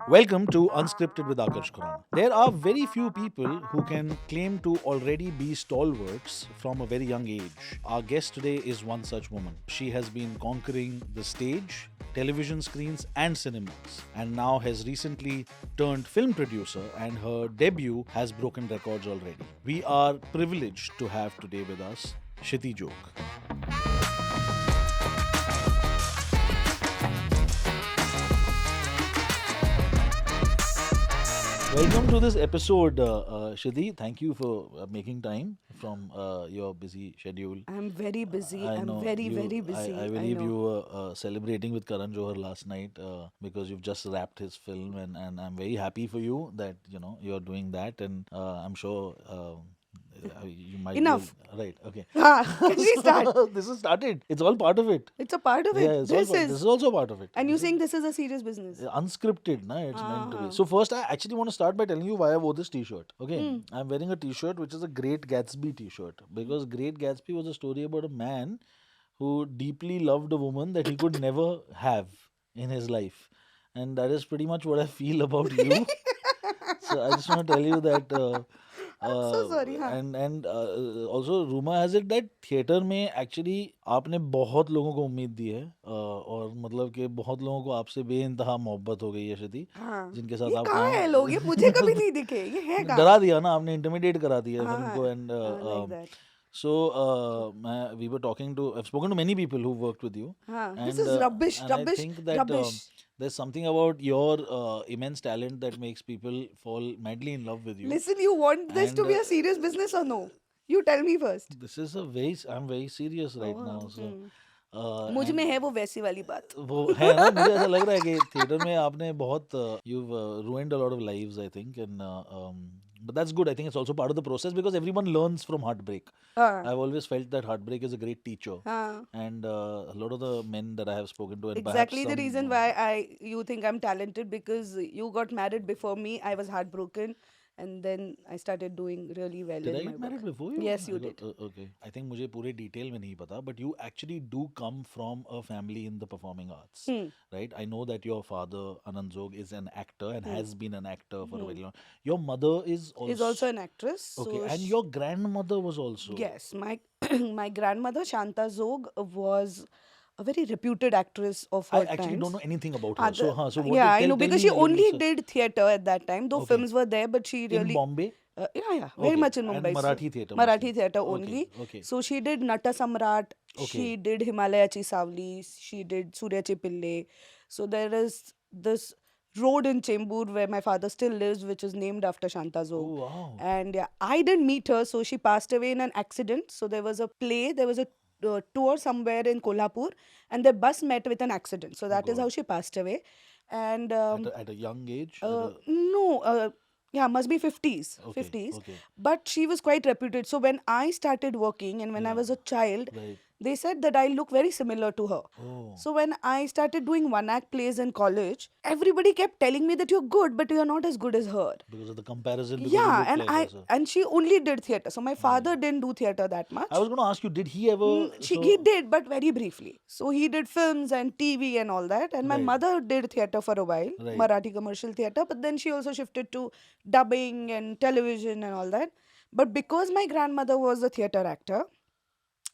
Welcome to Unscripted with Akarsh Khurana. There are very few people who can claim to already be stalwarts from a very young age. Our guest today is one such woman. She has been conquering the stage, television screens, and cinemas, and now has recently turned film producer, and her debut has broken records already. We are privileged to have today with us Kshitee Jog. Welcome to this episode, Shidi. Thank you for making time from your busy schedule. I'm very busy. I I'm know very, you. very busy. I I believe know. you were celebrating with Karan Johar last night because you've just wrapped his film, and I'm very happy for you that you're doing that, and I'm sure you might be Enough. right. Okay, Can we start? so this is started. It's all part of it. It's a part of Yeah, it. it's all part. This is also part of it. And you This is saying this is a serious business. unscripted, na? It's meant to be. Uh-huh. So first, I actually want to start by telling you why I wore this T-shirt. Okay, Hmm. I'm wearing a T-shirt which is a Great Gatsby T-shirt because Great Gatsby was a story about a man who deeply loved a woman that he could never have in his life, and that is pretty much what I feel about you. So I just want to tell you that. I'm so sorry. हाँ. And also rumor has it that theatre में actually आपने बहुत लोगों को उम्मीद दी है और मतलब कि बहुत लोगों को आपसे बेइंतहा मोहब्बत हो गई है श्रुति हाँ. जिनके साथ ये आप कहाँ है लोग? ये मुझे कभी नहीं दिखे. ये है कहाँ? डरा दिया ना आपने इंटिमिडेट करा दिया हाँ फिल्म हाँ. को and Like that. so we were talking to I've spoken to many people who worked with you हाँ. This and is rubbish. and I Rubbish. think that Rubbish. there's something about your immense talent that makes people fall madly in love with you. Listen, you want this to And be a serious business or no? You tell me first. this is a very I'm very serious right now so मुझ में and है वो वैसी वाली बात. वो है ना मुझे ऐसा लग रहा है कि थिएटर में आपने बहुत you've ruined a lot of lives I think and but that's good I think it's also part of the process because everyone learns from heartbreak. हाँ. I've always felt that heartbreak is a great teacher हाँ. and a lot of the men that I have spoken to and Exactly perhaps the some reason why you think I'm talented because you got married before me. I was heartbroken, and then I started doing really well did in I my get work. married before you? Yes, you I got, did. okay. I think मुझे पूरे detail में नहीं पता but you actually do come from a family in the performing arts, Hmm. right? I know that your father Anand Zog is an actor and Hmm. has been an actor for a Hmm. very long. Your mother is Is also also an actress. okay, So and your grandmother was also. yes, my my grandmother Shanta Zog was a very reputed actress of I her actually don't times. know anything about हाँ, her. So, so what? yeah, I Tell know tell because me she a little. only did theatre at that time. Though Okay, films were there, but she in really Bombay. yeah, very Okay, much in and Mumbai. So Marathi theatre Marathi mostly. theatre Okay, only. okay, So she did Nata Samrat. She okay. did Himalayachi Savli. She did Suryachi Pille. So there is this road in Chembur where my father still lives, which is named after Shanta Oh Zog. wow. And yeah, I didn't meet her, so she passed away in an accident. So there was a play, there was a tour somewhere in Kolhapur, and their bus met with an accident. So Oh that is how God. she passed away. And At a young age. At a no, yeah, must be 50s, okay, 50s. okay. But she was quite reputed. So when I started working and when I Yeah. was a child, Right. they said that I look very similar to her. Oh. So when I started doing one act plays in college, everybody kept telling me that you're good, but you're not as good as her. Because of the comparison, because you Yeah, look like her. So. and she only did theater. So my father didn't do theater that I much. was going to ask you, did he ever? He So did, but very briefly. So he did films and TV and all that. And my right, mother did theater for a while, right. Marathi commercial theater. But then she also shifted to dubbing and television and all that. But because my grandmother was a theater actor,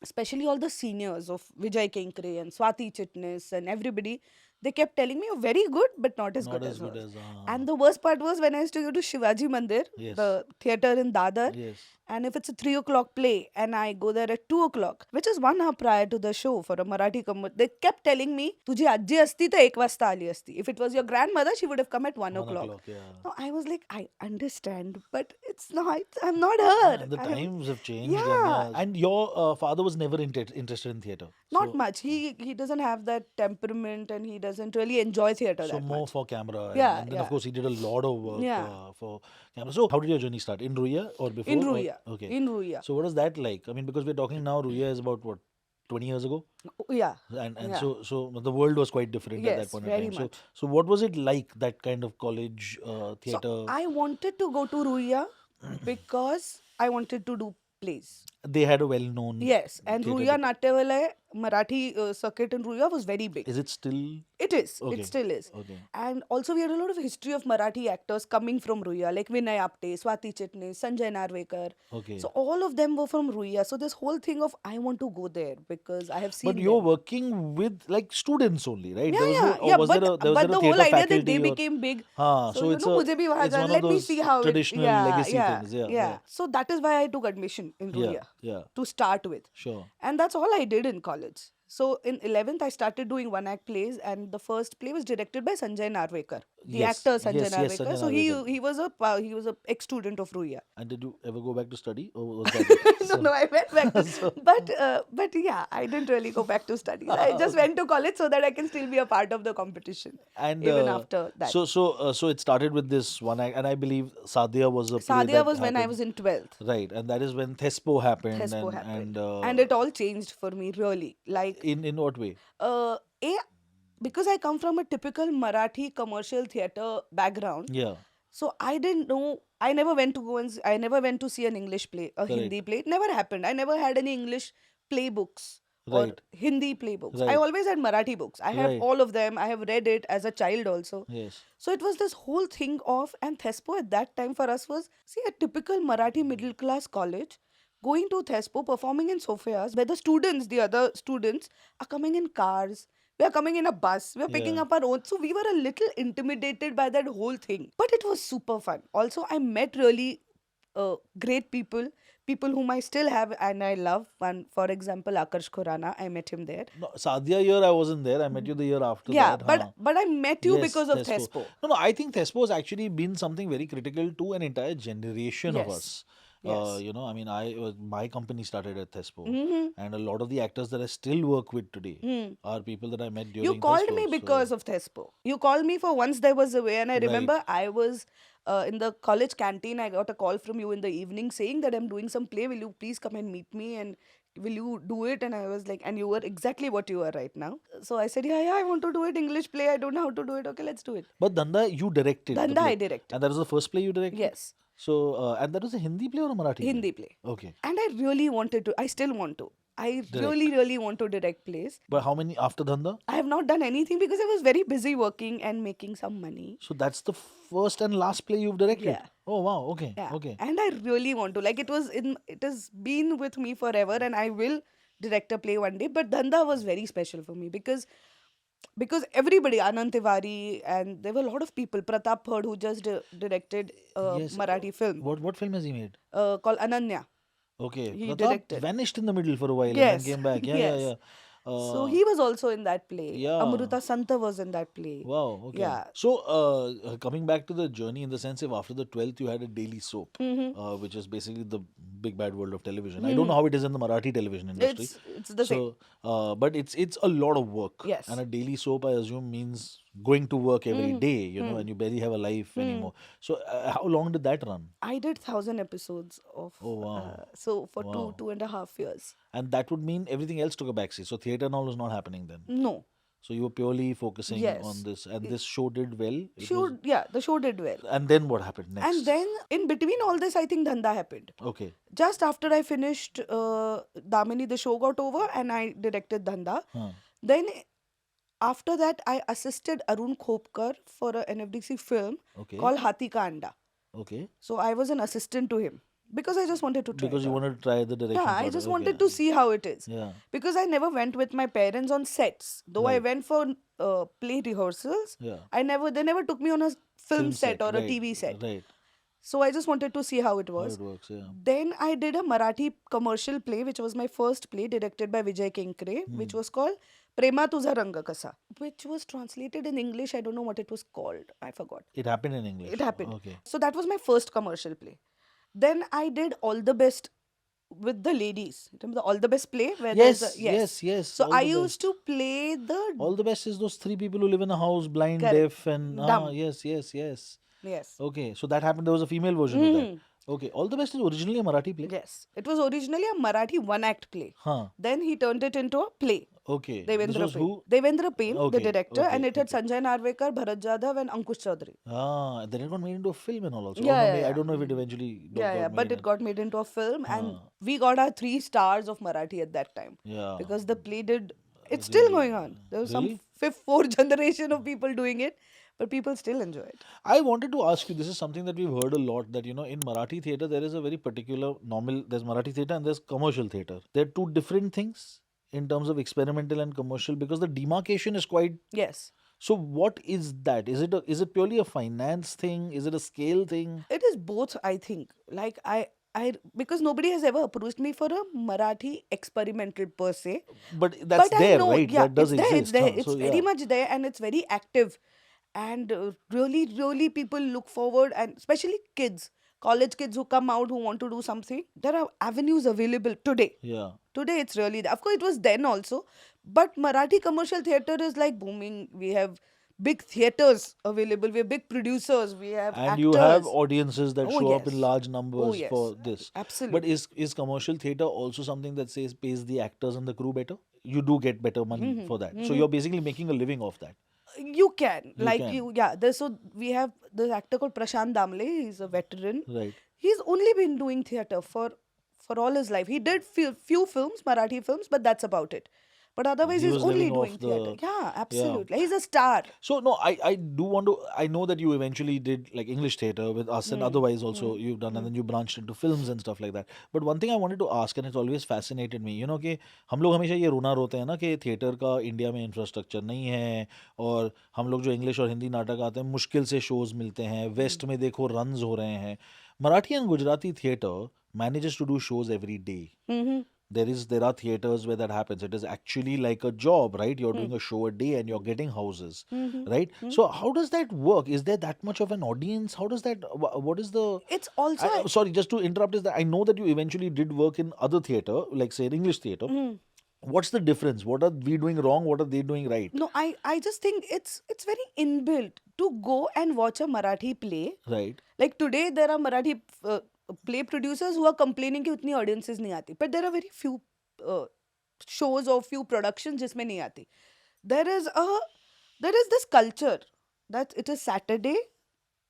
especially all the seniors of Vijay Kenkre and Swati Chitnis and everybody, they kept telling me, you're very good, but not as Not good as as good her. as. And the worst part was when I used to go to Shivaji Mandir, Yes. the theater in Dadar, Yes. and if it's a 3 o'clock play and I go there at 2 o'clock, which is 1 hour prior to the show for a Marathi they kept telling me, तुझी आजी असती तो 1 वाजता आली असती. If it was your grandmother, she would have come at 1 1 o'clock. o'clock. Yeah. No, I was like, I understand, but it's not. I'm not her. And the times have changed. Yeah. And your father was never interested in theatre. Not So, much. He doesn't have that temperament and he doesn't really enjoy theater so that more much. for camera. Yeah, And then, of yeah. course, he did a lot of work Yeah. for camera. So, how did your journey start? In Ruya or before? In or- Ruya. Okay. In Ruya. So, what was that like? I mean, because we're talking now, Ruya is about what, 20 years ago? Yeah. And Yeah. so the world was quite different at that Yes, point in very time. much. So what was it like, that kind of college theatre? So I wanted to go to Ruya because I wanted to do plays. They had a well-known Yes, and theatre Ruya Natyavalaya, Marathi circuit in Ruya was very big. Is it still? It is. Okay. It still is. Okay. And also, we had a lot of history of Marathi actors coming from Ruya, like Vinay Apte, Swati Chitnis, Sanjay Narvekar. Okay. So all of them were from Ruya. So this whole thing of I want to go there because I have But seen you're them. working with like students only, right? Yeah, There was yeah, no, or yeah. was there But a the whole theater idea that they faculty or? became big. So So मुझे भी वहाँ it's जाना. one of Let me those see how it. traditional Yeah, legacy yeah, things. Yeah, yeah. yeah, So that is why I took admission in yeah, Ruya yeah. to start with. Sure. And that's all I did in college. So in 11th, I started doing one act plays, and the first play was directed by Sanjay Narvekar, the Yes, actor Sanjay yes, yes, Narvekar. Sanjay So Narvekar. he was a ex student of Ruya. And did you ever go back to study, or was that it? No, I went back to, So, but yeah, I didn't really go back to studies. I just okay. went to college so that I can still be a part of the competition And even after that. so it started with this one act, and I believe Sadia was a play Sadia that was when I happened, was in 12th. right? And that is when Thespo happened, Thespo and happened, and and it all changed for me really. Like, in what way? a because I come from a typical Marathi commercial theater background, Yeah, so I didn't know. I never went to go and I never went to see an English play, a Hindi correct, play. It never happened. I never had any English playbooks or right, Hindi playbooks. I right, always had Marathi books. I have right. all of them. I have read it as a child also. Yes, So it was this whole thing of, and Thespo at that time for us was, see, a typical Marathi middle class college, going to Thespo, performing in Sophia's, where the students, the other students, are coming in cars. We are coming in a bus. We are picking yeah. up our own. So we were a little intimidated by that whole thing. But it was super fun. Also, I met really great people, people whom I still have and I love. One, for example, Akarsh Khurana. I met him there. No, Sadia year I wasn't there. I met you the year after Yeah, that. but I met you Yes, because of Thespo. Thespo. No, I think Thespo has actually been something very critical to an entire generation of Yes. us. Yes. I mean, my company started at Thespo, Mm-hmm. and a lot of the actors that I still work with today Mm. are people that I met You during called Thespo. me So, because of Thespo. You called me for once there was a way, and I right, remember I was in the college canteen. I got a call from you in the evening saying that I'm doing some play. Will you please come and meet me, and will you do it? And I was like, and you were exactly what you are right now. So I said, yeah, I want to do it. English play. I don't know how to do it. Okay, let's do it. but Danda, you directed the Danda play, I directed. and that was the first play you directed. Yes, So, and that was a Hindi play or a Marathi Hindi play? play. Okay, And I really wanted to. I still want to. I really, direct. really want to direct plays. But how many after Dhanda? I have not done anything because I was very busy working and making some money. So that's the first and last play you've directed. Yeah. Oh wow. Okay. Yeah. Okay. And I really want to. Like, it has been with me forever, and I will direct a play one day. But Dhanda was very special for me because everybody, Anand Tiwari, and there were a lot of people. Pratap Phad, who just directed a Yes. Marathi film What film has he made? called Ananya. Okay. He Pratap directed. vanished in the middle for a while and Yes. then came back. Yeah, Yes. yeah. So he was also in that play. yeah. Amruta Santa was in that play. Wow. Okay. Yeah. So coming back to the journey, in the sense if after the 12th you had a daily soap, Mm-hmm. which is basically the big bad world of television. I don't know how it is in the Marathi television industry. It's the same. So, but it's a lot of work. Yes. And a daily soap, I assume, means going to work every day, and you barely have a life anymore. So, how long did that run? I did 1,000 episodes of. Oh, wow. So for Wow. 2.5 years. And that would mean everything else took a backseat. So, theatre and all was not happening then. No. So, you were purely focusing Yes. on this, and this show did well. The show did well. And then what happened next? And then in between all this, I think Dhanda happened. Okay. Just after I finished Damini, the show got over and I directed Dhanda. Huh. Then after that, I assisted Arun Khopkar for a NFDC film Okay. called Hathi Ka Anda. Okay. So I was an assistant to him because I just wanted to try. Because it you out. wanted to try the direction. Yeah, I part. just Okay. wanted to see how it is. Yeah. Because I never went with my parents on sets. Though I Right. went for play rehearsals, Yeah. they never took me on a film set or a right, TV set. Right. So I just wanted to see how it How was. it works, yeah. Then I did a Marathi commercial play, which was my first play directed by Vijay Kinkre, which was called Prema Tuza Ranga Kasa, which was translated in English. I don't know what it was called. I forgot. It happened in English. It happened. Okay. So that was my first commercial play. Then I did All the Best with the ladies. Remember the All the Best play? Where Yes, there's a, yes. So All I the used to play the... All the best is those three people who live in a house, blind, Correct. deaf, and Dumb. yes. Yes. Okay, so that happened. There was a female version of that. Okay, All the Best is originally a Marathi play. Yes. It was originally a Marathi one-act play. Huh. Then he turned it into a play. Okay. This Devendra was Pen. who? Devendra Pen, the Okay, director, okay, and it had Sanjay Narvekar, Bharat Jadhav, and Ankush Chaudhary. Then it got made into a film and all also. Yeah, Or no, yeah, I yeah. don't know if it eventually got made But in it got made into a film, and Huh. we got our 3 stars of Marathi at that time Yeah. because the play did It's still Really? going on. There was some Really? fifth, fourth generation of people doing it, but people still enjoy it. I wanted to ask you, this is something that we've heard a lot, that, in Marathi theatre, there is a very particular normal, there's Marathi theatre and there's commercial theatre. They're two different things in terms of experimental and commercial, because the demarcation is quite. Yes. So what is that? Is it purely a finance thing? Is it a scale thing? It is both, I think. Like because nobody has ever approached me for a Marathi experimental per se. But that's But I there, know, right? yeah, That does it's exist, there. huh? It's So very yeah. much there and it's very active. And really, really people look forward, and especially kids, college kids who come out who want to do something. There are avenues available today. Yeah. Today it's really there. Of course, it was then also. But Marathi commercial theatre is like booming. We have big theatres available. We have big producers. We have And you have actors. audiences that Oh, show up in yes. large Oh, numbers yes. for this. But Absolutely. is commercial theatre also something that says pays the actors and the crew better? You do get better money for that. So you're basically making a living off that. You can. You Like can. yeah. So we have the actor called Prashant Damle. He's a veteran. Right. He's only been doing theatre for all his life. He did few films, Marathi films, but that's about it. But otherwise, He he's was only living doing off theatre. the. Yeah, Yeah. absolutely. He's a star. So no, I do want to. I know that you eventually did like English theatre with us, and otherwise also you've done, and then you branched into films and stuff like that. But one thing I wanted to ask, and it's always fascinated me, कि हम लोग हमेशा ये रोना रोते हैं ना कि थिएटर का इंडिया में इंफ्रास्ट्रक्चर नहीं है, और हम लोग जो इंग्लिश और हिंदी नाटक आते हैं मुश्किल से शोज मिलते हैं, वेस्ट में देखो रन्स हो रहे हैं. Marathi and Gujarati theatre manages to do shows every day. Mm-hmm. There are theaters where that happens. It is actually like a job, right? You're doing a show a day and you're getting houses, right? So how does that work? Is there that much of an audience? How does that? What is the? It's also Sorry, just to interrupt, is that I know that you eventually did work in other theater, like say English theater. What's the difference? What are we doing wrong? What are they doing right? no. I just think it's very inbuilt to go and watch a Marathi play. Right. Like today, there are Marathi play producers who are complaining कि उतनी audiences नहीं आती. But there are very few shows or few productions जिसमें नहीं आती. There is this culture that it is Saturday,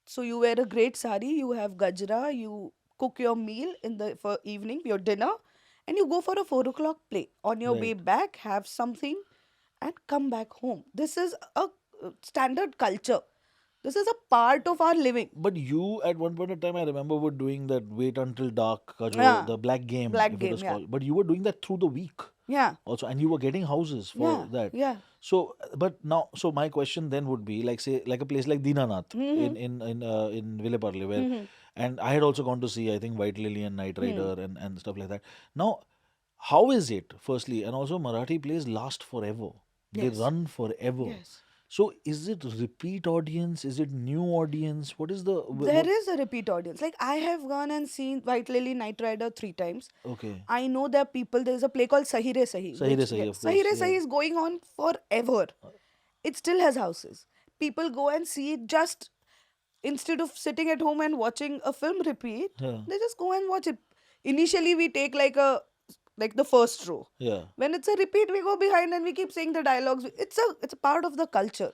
so you wear a great sari, you have gajra, you cook your meal for evening, your dinner, and you go for a 4 o'clock play. On your way Right. back, have something, and come back home. This is a standard culture. This is a part of our living. But you, at one point in time, I remember, were doing that wait until dark, ka jo, Yeah. the black game, Black if it game, was yeah. called. But you were doing that through the week Yeah. also, and you were getting houses for Yeah. that. Yeah. So, but now, so my question then would be, like, say, like a place like Dinanath in Villeparle, where, and I had also gone to see, I think, White Lily and Knight Rider and stuff like that. Now, how is it, firstly, and also Marathi plays last forever. They Yes. run forever. Yes. So, is it repeat audience? Is it new audience? What is the? There is a repeat audience. Like I have gone and seen White Lily, Knight Rider 3 times. Okay. I know there are people. There is a play called Sahi Re Sahi. Sahi Re which- Sahi, yes, of course, Sahi Re yeah. Sahi is going on forever. It still has houses. People go and see it just instead of sitting at home and watching a film repeat. Yeah. They just go and watch it. Initially, we take like the first row. Yeah. When it's a repeat, we go behind and we keep saying the dialogues. It's a part of the culture.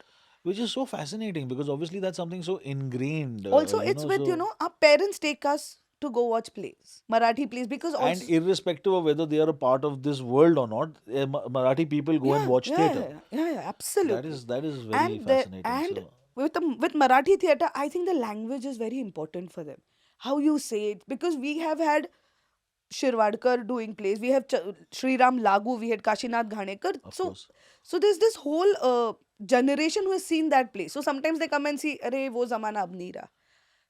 Which is so fascinating, because obviously that's something so ingrained. Also, it's with so- our parents take us to go watch plays, Marathi plays, because And also irrespective of whether they are a part of this world or not, Marathi people go and watch theatre. Yeah, absolutely. That is very and fascinating. and So, with Marathi theatre, I think the language is very important for them. How you say it, because we have had Shirvadkar doing plays, we have Sri Ram Lagu, we had Kashinath Ghanekar. of So course. so there's this whole generation who has seen that play. So sometimes they come and see, "Arey, wo zamana ab nahi raha."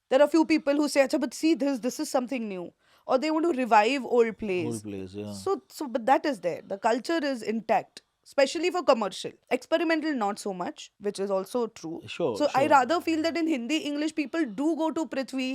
There are few people who say, "Acha, but see this is something new," or they want to revive old plays. Old plays, yeah. But that is there. The culture is intact, especially for commercial. Experimental, not so much, which is also true. Sure, So I sure. rather feel that in Hindi, English people do go to Prithvi,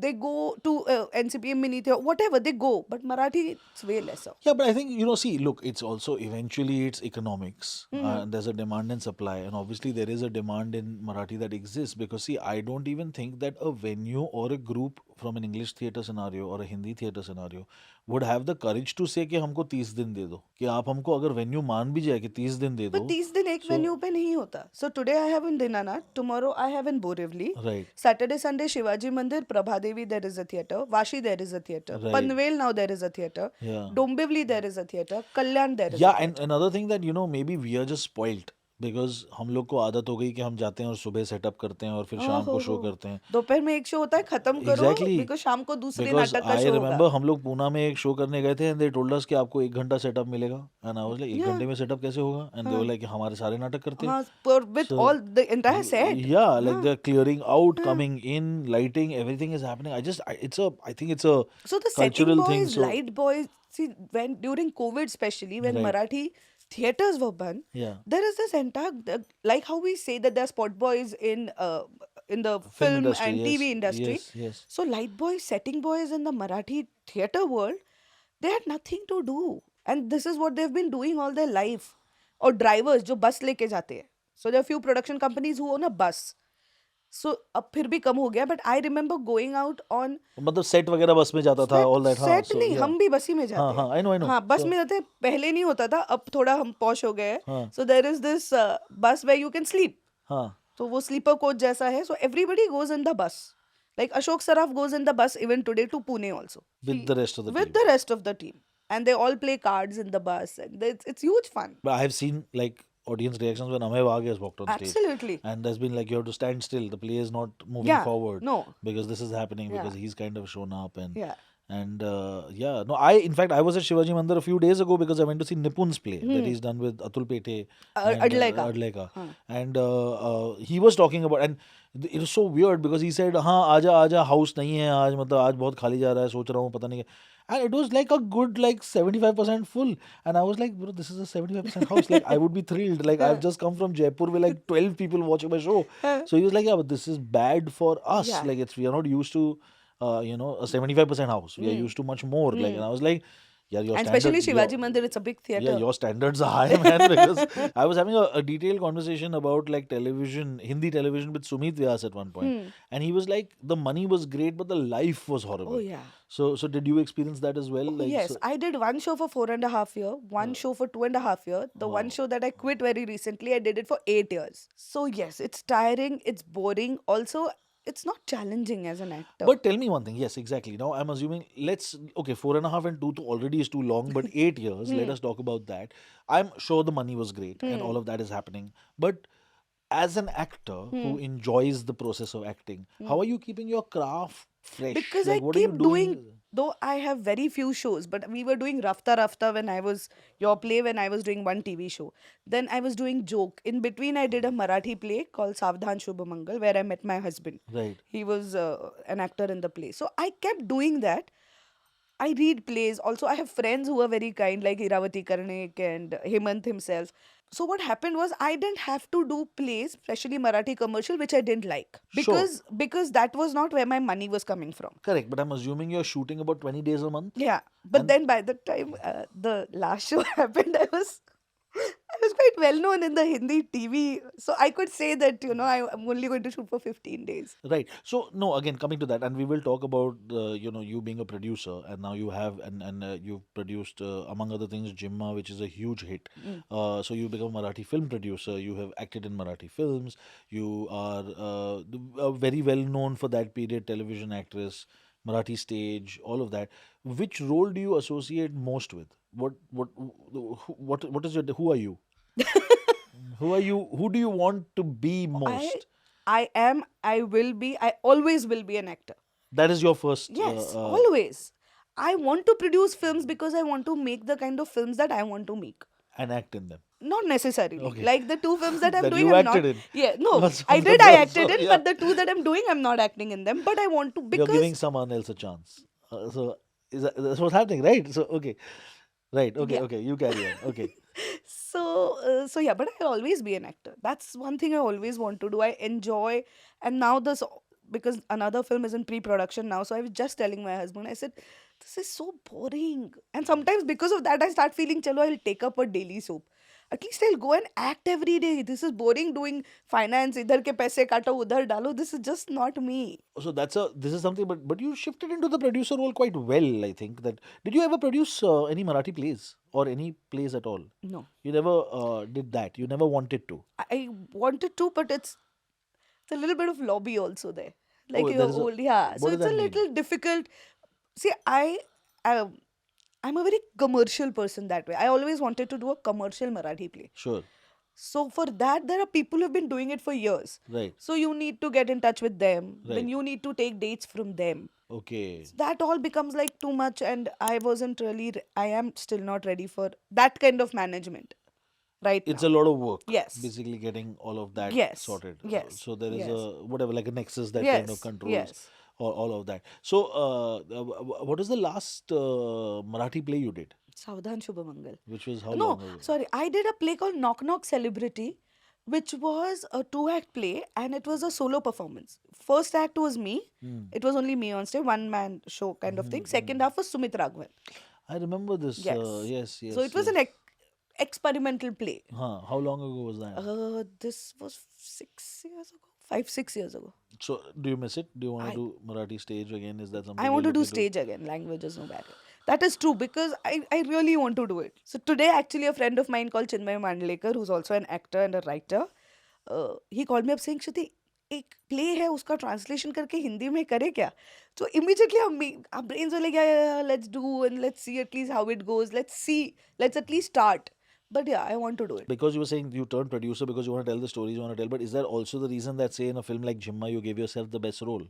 they go to NCPM Mini Theatre, whatever they go, but Marathi it's way lesser. Yeah, but I think, see, look, it's also eventually it's economics. There's a demand and supply. And obviously there is a demand in Marathi that exists, because see, I don't even think that a venue or a group, from an English theater scenario or a Hindi theater scenario would have the courage to say कि हमको 30 दिन दे दो, कि आप हमको अगर venue मान भी जाए कि 30 दिन दे पर दो, 30 दिन एक so वेन्यू पे नहीं होता. So today I have in Dinanath, tomorrow I have in Borivali, right, Saturday Sunday Shivaji Mandir, Prabhadevi there is a theatre, Vashi there is a theatre, right, Panvel now there is a theatre, yeah. Dombivli there is a theatre, Kalyan there is a Yeah, and theatre. another thing that maybe we are just spoilt because हम लोग को आदत हो गई कि हम जाते हैं और सुबह सेटअप करते हैं और फिर शाम ओहो को हो, शो करते हैं. दोपहर में एक शो होता है, खत्म करो, Exactly, बिकॉज शाम को दूसरे because नाटक का I शो होगा. remember हम लोग पूना में एक शो करने गए थे and they told us कि आपको 1 घंटा सेटअप मिलेगा, and I was like 1 घंटे या में सेटअप कैसे होगा, and they were हाँ like कि हमारे सारे नाटक करते हैं. हाँ, पर with So all the entire set. yeah, like हाँ they're clearing out, हाँ. coming in, lighting, everything is happening. I think it's a So the setting cultural thing. boys, So light boys, see when during COVID, especially when right, Marathi theaters were banned, yeah, there is this entire like how we say that there are spot boys in the film film industry, and TV yes, industry. yes, yes. So light boys, setting boys in the Marathi theater world, they had nothing to do, and this is what they've been doing all their life. Or drivers जो बस लेके जाते हैं. So there are few production companies who own a bus. So अब फिर भी कम हो गया, but I remember going out on मतलब सेट वगैरह बस में जाता था, सेट. all that. हाँ, सेट so नहीं, yeah, हम भी बस ही में हाँ जाते हैं. हाँ, I know. हाँ, बस So में जाते हैं. पहले नहीं होता था, अब थोड़ा हम पॉश हो गए हैं. हाँ So there is this bus where you can sleep. हाँ, तो वो स्लीपर कोच जैसा है. So everybody goes in the bus. Like Ashok Saraf goes in the bus even today to Pune also. with the rest of the With team. the rest of the team. And they all play cards in the bus. And it's huge fun. But I have seen like audience reactions when Amay Wagh has walked on stage, Absolutely. and there's been like you have to stand still. The play is not moving Yeah. forward No. because this is happening Yeah. because he's kind of shown up Yeah. and yeah. No, in fact I was at Shivaji Mandir a few days ago because I went to see Nipun's play that he's done with Atul Pete and Adleka. Adleka, Huh. and he was talking about, and it was so weird because he said हाँ आजा आजा, house नहीं है आज, मतलब आज बहुत खाली जा रहा है, सोच रहा हूँ पता नहीं क्या. And it was like a good like 75% full, and I was like, bro, this is a 75% house. Like I would be thrilled. Like I've just come from Jaipur with like 12 people watching my show. So he was like, yeah, but this is bad for us. Yeah. Like we are not used to a 75% house. We are used to much more. Like, and I was like, yeah, your And standard, especially Shivaji Mandir, it's a big yeah, theater. your standards are high, man. Because I was having a detailed conversation about like television, Hindi television with Sumit Vyas at one point, and he was like, the money was great, but the life was horrible. Oh, yeah. So did you experience that as well? Like, Yes, so, I did one show for 4.5 years, one show for 2.5 years. The one show that I quit very recently, I did it for 8 years. So yes, it's tiring, it's boring. Also, it's not challenging as an actor. but tell me one thing. Yes, exactly. Now I'm assuming okay, 4.5 and 2 to already is too long, but 8 years. Let us talk about that. I'm sure the money was great and all of that is happening, but as an actor who enjoys the process of acting, how are you keeping your craft fresh? Because Like, I what are you keep doing? doing, though I have very few shows, but we were doing Rafta Rafta when I was your play, when I was doing one TV show. Then I was doing Joke. In between, I did a Marathi play called Savdhan Shubhamangal, where I met my husband. Right. He was an actor in the play. So I kept doing that. I read plays. Also, I have friends who are very kind, like Iravati Karnik and Hemant himself. So what happened was I didn't have to do plays, especially Marathi commercial, which I didn't like Sure. because that was not where my money was coming from. Correct, but I'm assuming you're shooting about 20 days a month. Yeah, but And then by the time the last show happened, I was quite well known in the Hindi TV, so I could say that I'm only going to shoot for 15 days. right. So no, again coming to that, and we will talk about you being a producer, and now you have and you've produced among other things Jimma, which is a huge hit. So you become a Marathi film producer. You have acted in Marathi films. You are very well known for that period television actress, Marathi stage, all of that. Which role do you associate most with? What is your, who are you? Who are you? Who do you want to be most? I will be, I always will be an actor. That is your first. Yes, always. I want to produce films because I want to make the kind of films that I want to make. And act in them. Not necessarily. Okay. Like the 2 films that I'm That doing, you I'm acted not. in. Yeah, no, That's I on did. the I bus, acted so, in, yeah. but the 2 that I'm doing, I'm not acting in them. But I want to You're giving because someone else a chance. So that's what's happening, right? So okay, right, okay, yeah. okay. You carry on. Okay, So yeah, but I'll always be an actor. That's one thing I always want to do. I enjoy, and now this, because another film is in pre-production now. So I was just telling my husband, I said, this is so boring. And sometimes because of that, I start feeling, chalo, I'll take up a daily soap. At least I'll go and act every day. This is boring doing finance. Idhar ke paise kato, udhar dalo. This is just not me. So this is something, but you shifted into the producer role quite well. I think that did you ever produce any Marathi plays or any plays at all? No. You never did that. You never wanted to. I wanted to, but it's a little bit of lobby also there. Like Oh, you're there is a. old, yeah. So What does it's a that mean? little difficult. See, um, I'm a very commercial person that way. I always wanted to do a commercial Marathi play. Sure. So for that, there are people who've been doing it for years. Right. So you need to get in touch with them. Then Right. you need to take dates from them. Okay. So that all becomes like too much, and I wasn't really. I am still not ready for that kind of management right It's now. a lot of work. Yes. Basically getting all of that Yes. sorted. Yes. So there is Yes. a whatever like a nexus that kind of Yes. controls Yes. all of that. So what is the last Marathi play you did? Savdhan Shubhamangal. Which was how No, long ago? sorry. I did a play called Knock Knock Celebrity, which was a two-act play, and it was a solo performance. First act was me. Hmm. It was only me on stage, one-man show kind of thing. Second half was Sumit Raghavan. I remember this. Yes. Yes. So it was yes. an experimental play. Huh. How long ago was that? This was 6 years ago, 5, 6 years ago. So do you miss it? Do you want I- to do Marathi stage again? Is that something I want you're to do looking stage again. Language is no barrier. That is true because I really want to do it. So today, actually, a friend of mine called Chinmay Mandlekar, who's also an actor and a writer, he called me up saying, Kshitee, एक play है उसका translation करके हिंदी में करे क्या तो immediately हम brains वाले क्या let's do and let's see at least how it goes let's at least start but yeah I want to do it Because you were saying you turned producer because you want to tell the stories you want to tell, but is that also the reason that, say, in a film like Jimma, you gave yourself the best role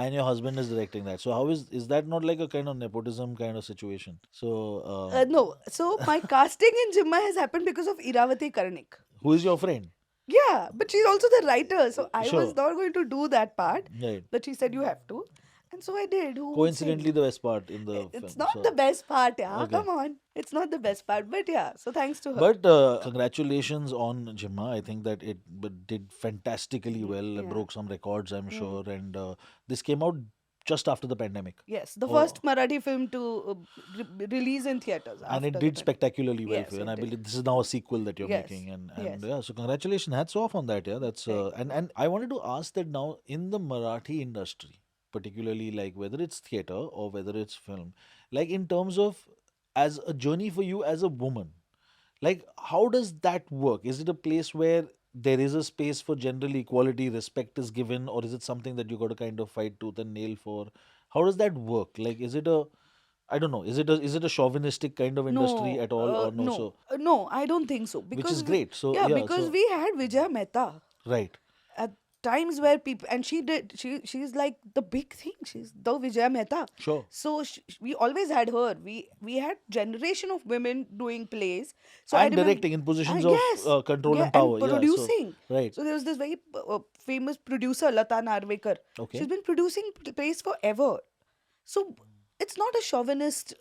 and your husband is directing that? So how is that not like a kind of nepotism kind of situation? So no so my casting in Jimma has happened because of Iravati Karnik. who is your friend? Yeah, but she's also the writer, so I Sure. was not going to do that part. Right. But she said you have to, and so I did. Who would say Coincidentally, no? the best part in the film. It's not So- the best part, yeah. Okay. Come on, it's not the best part, but yeah. So thanks to her. But congratulations on Jimma. I think that it did fantastically well and Yeah. broke some records, I'm sure. And this came out just after the pandemic. Yes, the Oh. first Marathi film to release in theaters. And it after did the spectacularly well Yes, for you. And it I did. believe this is now a sequel that you're Yes, making. And yes. yeah, so congratulations. Hats off on that. Yeah, that's Thank and I wanted to ask that now in the Marathi industry, particularly like whether it's theater or whether it's film, like in terms of as a journey for you as a woman, like how does that work? Is it a place where there is a space for general equality, respect is given, or is it something that you got to kind of fight tooth and nail for? How does that work? Like, is it a, I don't know, is it a chauvinistic kind of industry No, at all, or no? no, So no, I don't think so. which Because is great. So yeah, yeah, because so we had Vijaya Mehta right, at times where people, and she's like the big thing. She's the Vijaya Mehta. sure, So we always had her. We had generation of women doing plays. So I and remember directing in positions yes, of control yeah, and power. and producing. Yeah, so right, So there was this very famous producer Lata Narvekar. okay. She's been producing plays forever. So it's not a chauvinist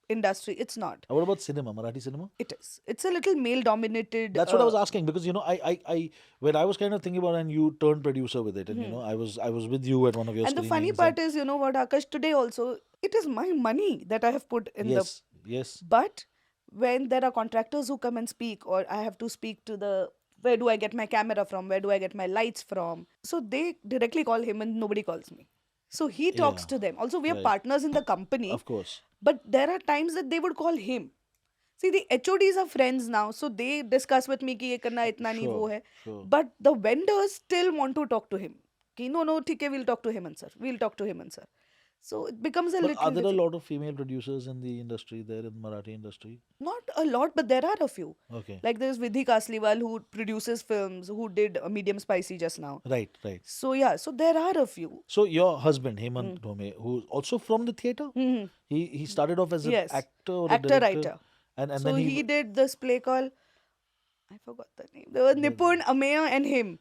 industry. It's not. What about cinema, Marathi cinema? It is. It's a little male dominated. That's what I was asking because I when I was kind of thinking about it and you turned producer with it and you know I was with you at one of your And the funny screenings part is, you know what, Akash, today also, it is my money that I have put in yes, yes, But when there are contractors who come and speak, or I have to speak to where do I get my camera from? Where do I get my lights from? So they directly call him and nobody calls me. So he talks Yeah, to them. Also, we are right. partners in the company, of course. but there are times that they would call him. See, the HODs are friends now, so they discuss with me कि ये करना इतना नहीं वो है. Sure. But the vendors still want to talk to him. कि no, ठीक है, we'll talk to him and sir. We'll talk to him and sir. So it becomes a But little are there a difficult. lot of female producers in the industry there in Marathi industry? Not a lot, but there are a few. Okay. Like there's Vidhi Kasliwal who produces films, who did Medium Spicy just now. Right, right. So yeah, so there are a few. So your husband Hemant Dhome, who's also from the theatre, Mhm. he started off as an Yes. actor or a Actor, director, writer. and So then he did this play called, I forgot the name. There was Nipun, Ameya and him.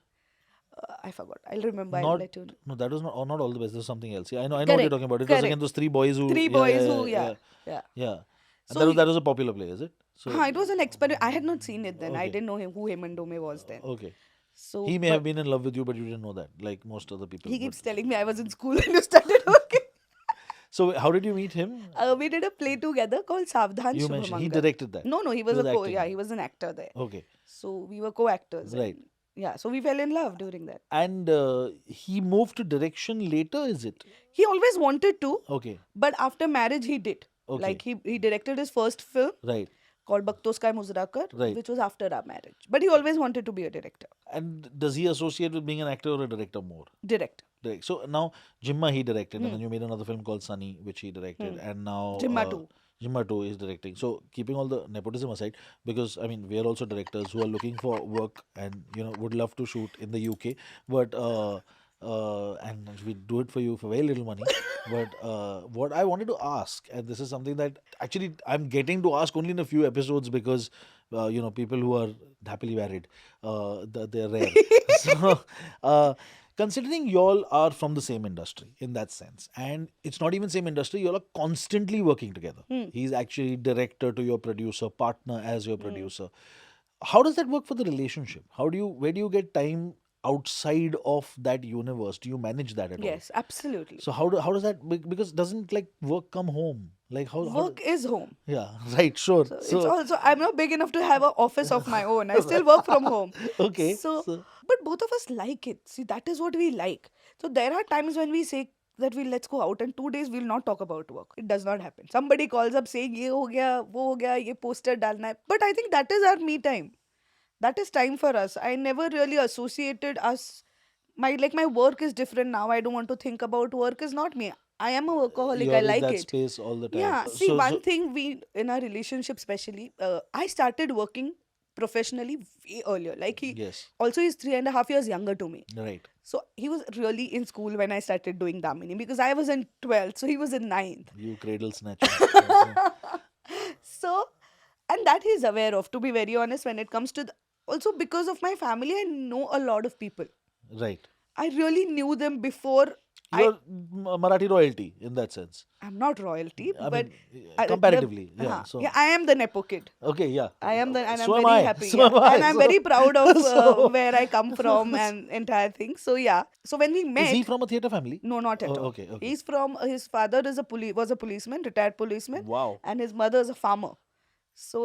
I forgot. I'll remember. I'll not let you know. no, that was not all the best. There's something else. Yeah, I know what you're Correct, talking about. It was again correct. those three boys who Three yeah, boys yeah, who, yeah, yeah. yeah. And So that was a popular play, is it? So It was an experiment. I had not seen it then. I Okay. didn't know who Hemant Dome was then. okay. So He may but have been in love with you, but you didn't know that, like most other people. he but- keeps telling me I was in school and you started working. So how did you meet him? We did a play together called Savdhan You mentioned he Shubhamangal. directed that. No, he He was was a co. acting. Yeah, he was an actor there. Okay, So we were co-actors. right. And yeah, so we fell in love during that. And he moved to direction later, is it? He always wanted to, Okay, but after marriage he did. okay, Like he directed his first film right, called Baktos Kai Muzrakar, right. which was after our marriage. But he always wanted to be a director. And does he associate with being an actor or a director more? Director. Direct. So now Jimma he directed, and Hmm. then you made another film called Sunny, which he directed, Hmm. and now Jimma too. Jimma 2 is directing. So keeping all the nepotism aside, because I mean we are also directors who are looking for work and would love to shoot in the UK, but and we do it for you for very little money. But what I wanted to ask, and this is something that actually I'm getting to ask only in a few episodes because people who are happily married, they're rare. So. Considering y'all are from the same industry in that sense, and it's not even same industry, y'all are constantly working together. He's actually director to your producer, partner as your producer. How does that work for the relationship? Where do you get time outside of that universe? Do you manage that at all? Yes, absolutely. So how does that because doesn't like work come home? Like how Work is home. yeah, right, sure. So it's also, I'm not big enough to have an office of my own. I still work from home. okay. So, but both of us like it. See, that is what we like. So there are times when we say that let's go out, and 2 days we'll not talk about work. It does not happen. Somebody calls up saying ye ho gaya, wo ho gaya, ye poster dalna hai. But I think that is our me time. That is time for us. I never really associated us. My work is different now. I don't want to think about work. Is not me. I am a workaholic. You're I in like that it. space all the time. Yeah. See, one thing we in our relationship, especially, I started working professionally way earlier. Like yes, also he's 3.5 years younger to me. right. So he was really in school when I started doing Damini because I was in 12th, so he was in 9th. You cradle snatcher. Yes, So, and that he's aware of, to be very honest, when it comes to also because of my family, I know a lot of people. right. I really knew them before. You're Marathi royalty in that sense. I'm not royalty, I but mean, I- comparatively, yeah. uh-huh. So Yeah, I am the Nepo kid. okay, yeah. I am and So I'm am very I. happy. So Yeah. am I. And I'm So- very proud of so- where I come from and entire thing. So yeah. So when we Is met, he from a theatre family? no, not at Oh, all. okay, okay. He's from his father is was a policeman, retired policeman, Wow. and his mother is a farmer. So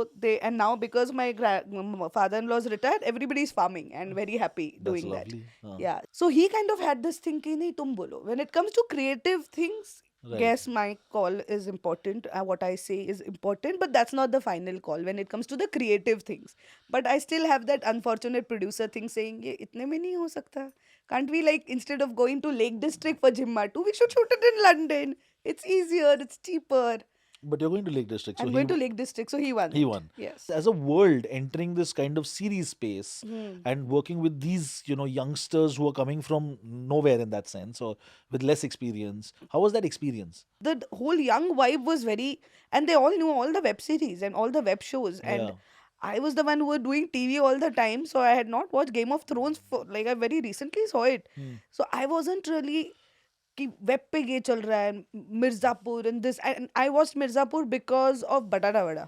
and now because my father-in-law is retired, everybody is farming and very happy That's doing that. lovely. Yeah. So he kind of had this thinking, nahi tum bolo. When it comes to creative things, Right. yes, my call is important. What I say is important, but that's not the final call when it comes to the creative things. But I still have that unfortunate producer thing saying, ye itne mein nahi ho sakta. Can't we instead of going to Lake District for Jimma 2, we should shoot it in London. It's easier, it's cheaper. But you're going to Lake District. So I'm going to Lake District, so he won. he it. won. Yes. As a world entering this kind of series space and working with these, youngsters who are coming from nowhere in that sense or with less experience, how was that experience? The whole young vibe was very, and they all knew all the web series and all the web shows. And Yeah. I was the one who were doing TV all the time, so I had not watched Game of Thrones for I very recently saw it. So I wasn't really कि web पे ये चल रहा है Mirzapur and this and I watched Mirzapur because of Batata Vada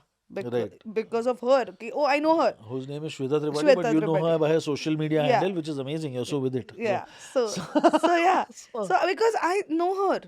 Right. because of her कि, oh I know her Whose name is Shweta Tripathi, Shweta but you know her Tripathi. by her social media Yeah. handle, which is amazing. You're so with it. yeah so yeah so because I know her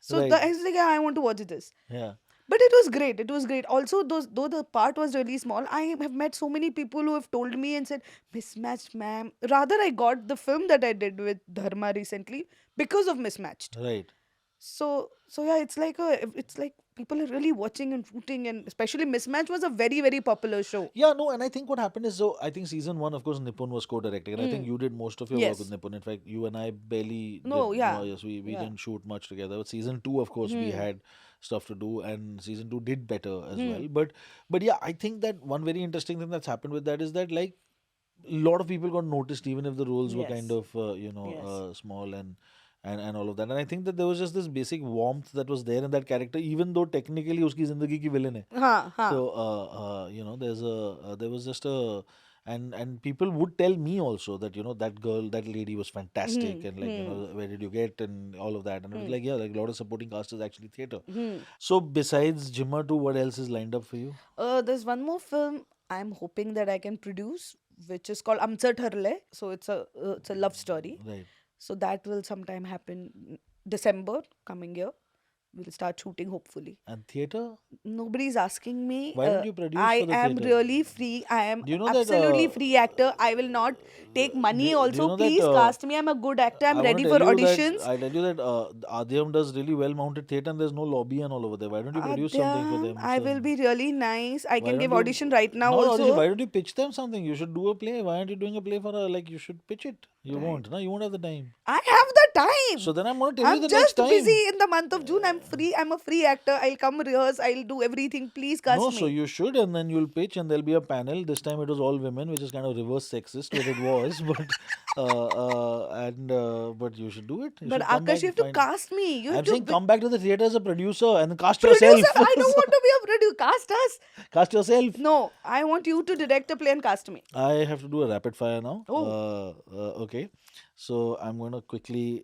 so Right. I was like yeah, I want to watch this Yeah. but it was great. It was great. Also, though the part was really small, I have met so many people who have told me and said, Mismatched, ma'am. Rather, I got the film that I did with Dharma recently because of Mismatched. Right. So yeah, it's like people are really watching and rooting, and especially Mismatch was a very, very popular show. Yeah, no, and I think what happened is, so I think season one, of course, Nipun was co-directing, and I think you did most of your work Yes. with Nipun. In fact, you and I barely No, did, yeah. yes, we Yeah. didn't shoot much together. But season two, of course, we had stuff to do, and season two did better as well. But yeah, I think that one very interesting thing that's happened with that is that like a lot of people got noticed, even if the roles were kind Yes. of Yes. small and all of that. And I think that there was just this basic warmth that was there in that character, even though technically uski zindagi ki villain hai. Haan, haan. So there was just a and people would tell me also that that girl, that lady was fantastic, and like where did you get and all of that, and I was like, yeah, like a lot of supporting cast is actually theatre. So besides Jimma 2, what else is lined up for you? There's one more film I'm hoping that I can produce, which is called Amsa Tharle. So it's a love story. Right. So that will sometime happen December coming year, we'll start shooting hopefully. And theatre? Nobody's asking me. Why don't you produce I for the am theatre? really free. I am Do you know that? absolutely free actor. I will not take money Do you also. know that? Please cast me. I'm a good actor. I'm I want ready to for tell you that auditions. I tell you that Adhyam does really well mounted theatre and there's no lobby and all over there. Why don't you produce something for Adyam, them? I So, will be really nice. I why can don't give you audition right now not audition? also. Why don't you pitch them something? You should do a play. Why aren't you doing a play for a like? You should pitch it. You Right. won't. No, you won't have the time. I have the time. So then I'm going to tell you I'm the next just time. busy in the month of June. I'm free. I'm a free actor. I'll come rehearse. I'll do everything. Please cast No, me. so you should, and then you'll pitch, and there'll be a panel. This time it was all women, which is kind of reverse sexist, what it was, but you should do it. You But should come Akash, back. you have to Find. cast me. You have I'm to saying come back to the theater as a producer and cast producer. yourself. I don't want to be a producer. Cast us. Cast yourself. No, I want you to direct a play and cast me. I have to do a rapid fire now. Oh. Okay. So I'm going to quickly.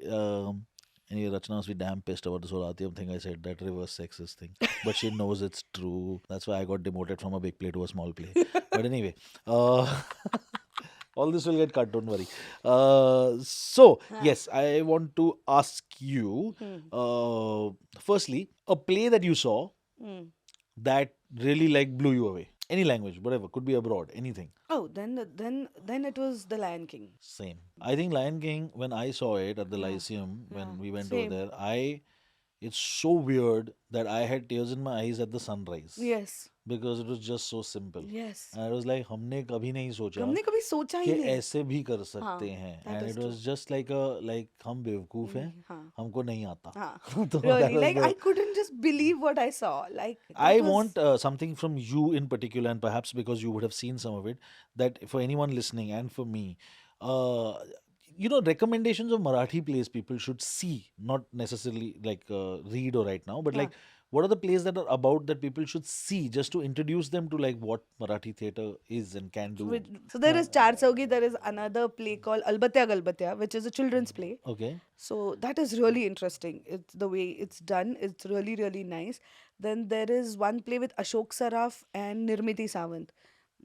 Anyway, Rachna must be damn pissed about this whole Atyam thing I said, that reverse sexist thing. But she knows it's true. That's why I got demoted from a big play to a small play. But anyway, all this will get cut, don't worry. Yes, I want to ask you, firstly, a play that you saw that really like blew you away. Any language, whatever, could be abroad, anything. Oh, then it was The Lion King. Same. I think Lion King, when I saw it at the Yeah. Lyceum, when Yeah. we went Same. over there, it's so weird that I had tears in my eyes at the sunrise. Yes. Because it was just so simple. Yes. And I was like, हमने कभी नहीं सोचा हमने कभी सोचा ही कि नहीं. ऐसे भी कर सकते हाँ, हैं. that And is it was just like हम बेवकूफ हैं, हाँ. हमको नहीं आता. हाँ. तो that Really, was like the- I couldn't just believe what I saw. Like I that was- want something from you in particular, and perhaps because you would have seen some of it, that for anyone listening and for me, recommendations of Marathi plays people should see, not necessarily like read or write now, but like what are the plays that are about that people should see just to introduce them to like what Marathi theatre is and can do. So there is Char Saugi. There is another play called Albatya Galbatya, which is a children's play. Okay. So that is really interesting. It's the way it's done. It's really, really nice. Then there is one play with Ashok Saraf and Nirmiti Sawant.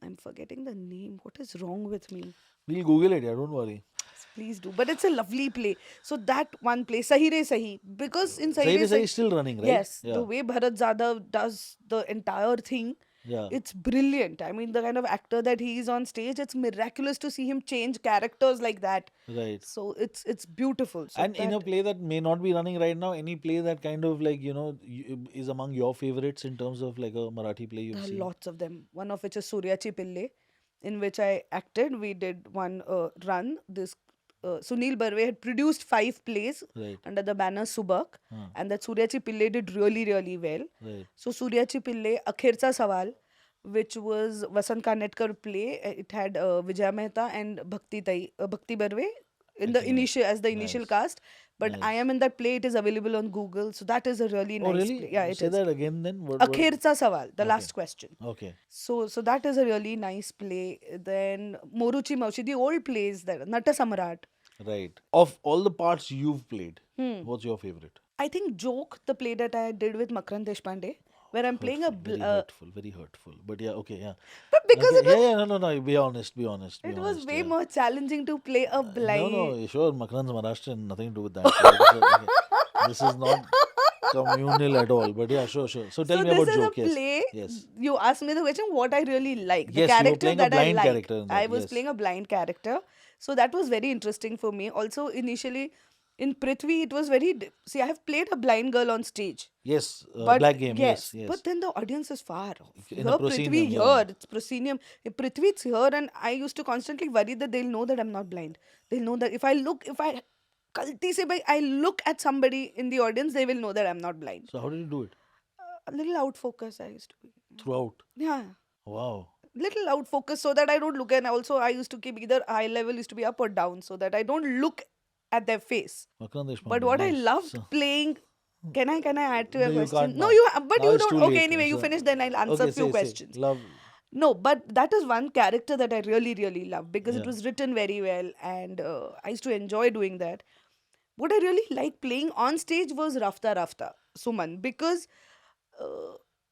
I'm forgetting the name. What is wrong with me? We'll Google it, yeah, don't worry. Please do. But it's a lovely play. So that one play, Sahi Re Sahi, because in Sahi Sahi Re Re Sahi Sahi, is still running, right? yes, Yeah. the way Bharat Zadav does the entire thing, Yeah. it's brilliant. I mean, the kind of actor that he is on stage, it's miraculous to see him change characters like that. Right. So it's beautiful. So And in a that- play that may not be running right now, any play that kind of like, is among your favorites in terms of like a Marathi play you've there are seen? lots of them. One of which is Suryachi Pille, in which I acted. We did one run. This Sunil Barve had produced 5 plays Right, under the banner Subak, and that Suryachi Pille did really, really well. right. So Suryachi Pille, Akhircha Sawal, which was Vasant Kanetkar play. It had Vijay Mehta and Bhakti Barve in the Okay, initial as the initial nice, cast. But I nice. am in that play. It is available on Google. So that is a really Oh, nice really? play. Yeah, it Say is. that again then. What? Akhircha Sawal, the Okay. last question. Okay. So that is a really nice play. Then Moruchi Maushi, the old plays that Nata Samrat. Right. Of all the parts you've played, Hmm. what's your favorite? I think Joke, the play that I did with Makarand Deshpande, where I'm playing a Very hurtful, very hurtful. But yeah, okay, yeah. but because Okay, no. Be honest, be it honest. was way yeah. more challenging to play a blind. No, sure. Makaran's Maharashtrian, nothing to do with that. Okay. This is not communal at all. But yeah, sure. So tell So me this about is Joke. a Yes. play. Yes. You asked me the question what I really like. The Yes, you were character playing a that I blind like. character in that, I was yes. playing a blind character. So that was very interesting for me. Also, initially in Prithvi, it was very. See, I have played a blind girl on stage. Yes. But Black Game. Yes. But then the audience is far off. In Here, a Prithvi proscenium, here, yeah. it's proscenium. If Prithvi it's here, and I used to constantly worry that they'll know that I'm not blind. They'll know that if I kalti se bhai, I look at somebody in the audience, they will know that I'm not blind. So how did you do it? A little out focus I used to be. Throughout. Yeah. Wow. Little out focus so that I don't look, and also I used to keep either eye level used to be up or down so that I don't look at their face. Makaran Deshpande. But what I nice. loved So- playing. Can I add to your No, you question? can't No, now. but Now you it's don't. too Okay, late, anyway, you so- finish. Then I'll answer Okay, a few say. questions. Love. No, but that is one character that I really, really love because it Yeah. was written very well, and I used to enjoy doing that. What I really liked playing on stage was Rafta Rafta Suman because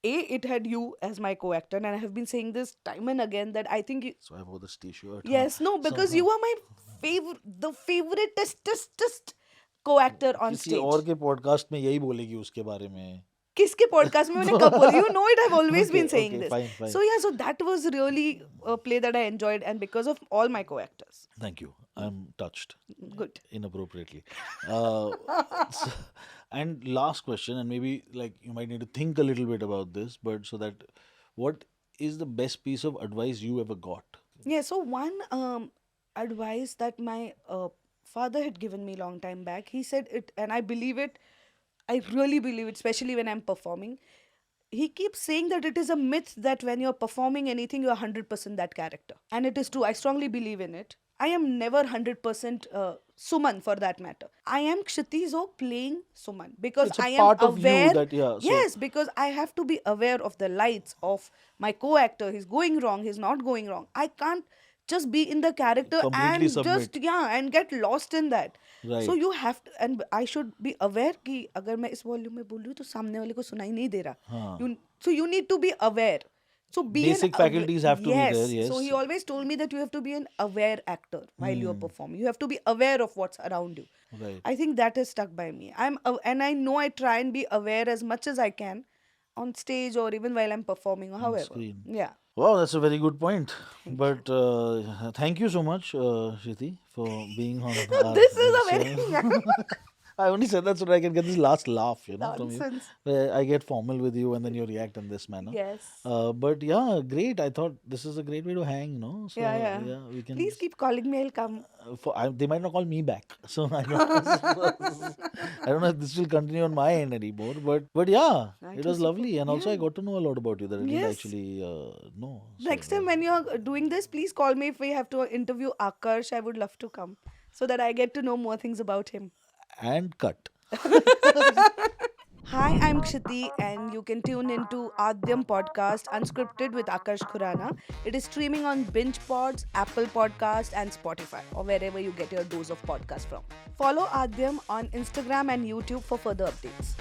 it had you as my co-actor, and I have been saying this time and again that I think you, So I wore this t-shirt. huh? yes, no, because Somehow. you are my favorite, the favoriteest co-actor on किसी stage. और के podcast में यही बोलेगी उसके बारे में. किसके पॉडकास्ट में मैंने कब बोला? You know it, I've always Okay, been saying okay, this. fine. So yeah, so that was really a play that I enjoyed, and because of all my co-actors. Thank you. I'm touched Good. inappropriately. So- and last question, and maybe like you might need to think a little bit about this, but so that what is the best piece of advice you ever got? Yeah, so one advice that my father had given me long time back, he said it, and I believe it. I really believe it, especially when I'm performing. He keeps saying that it is a myth that when you're performing anything, you're 100% that character. And it is true. I strongly believe in it. I am never 100% Suman for that matter. I am Kshitee Jog playing Suman because It's a I am part of you aware. that, yeah. So Yes, because I have to be aware of the lights, of my co-actor. He's going wrong, he's not going wrong. I can't just be in the character completely and submit. just, yeah, and get lost in that. So Right. you have to, and I should be aware कि अगर मैं इस volume में बोल रही हूँ तो सामने वाले को सुनाई नहीं दे रहा. हाँ. So you need to be aware. So be Basic faculties have to be yes. there, yes. So he always told me that you have to be an aware actor while you're performing. You have to be aware of what's around you. Right. I think that is stuck by me. And I know I try and be aware as much as I can on stage or even while I'm performing or however. Screen. Yeah. Wow, that's a very good point. But thank you so much, Kshitee, for being on our This is a show. very I only said that so that I can get this last laugh, from you. nonsense. Where I get formal with you and then you react in this manner. Yes. But yeah, great. I thought this is a great way to hang, So Yeah. we can. Please keep calling me. I'll come. They might not call me back, so I don't know if this will continue on my end anymore. But yeah, It it was was lovely, and also I yeah. got to know a lot about you that I didn't Yes. actually know. So, Next time when you're doing this, please call me if we have to interview Akarsh. I would love to come so that I get to know more things about him. and cut. Hi, I'm Kshitee, and you can tune into Adyam podcast Unscripted with Akarsh Khurana. It is streaming on Binge Pods, Apple Podcast, and Spotify, or wherever you get your dose of podcast from. Follow Adyam on Instagram and YouTube for further updates.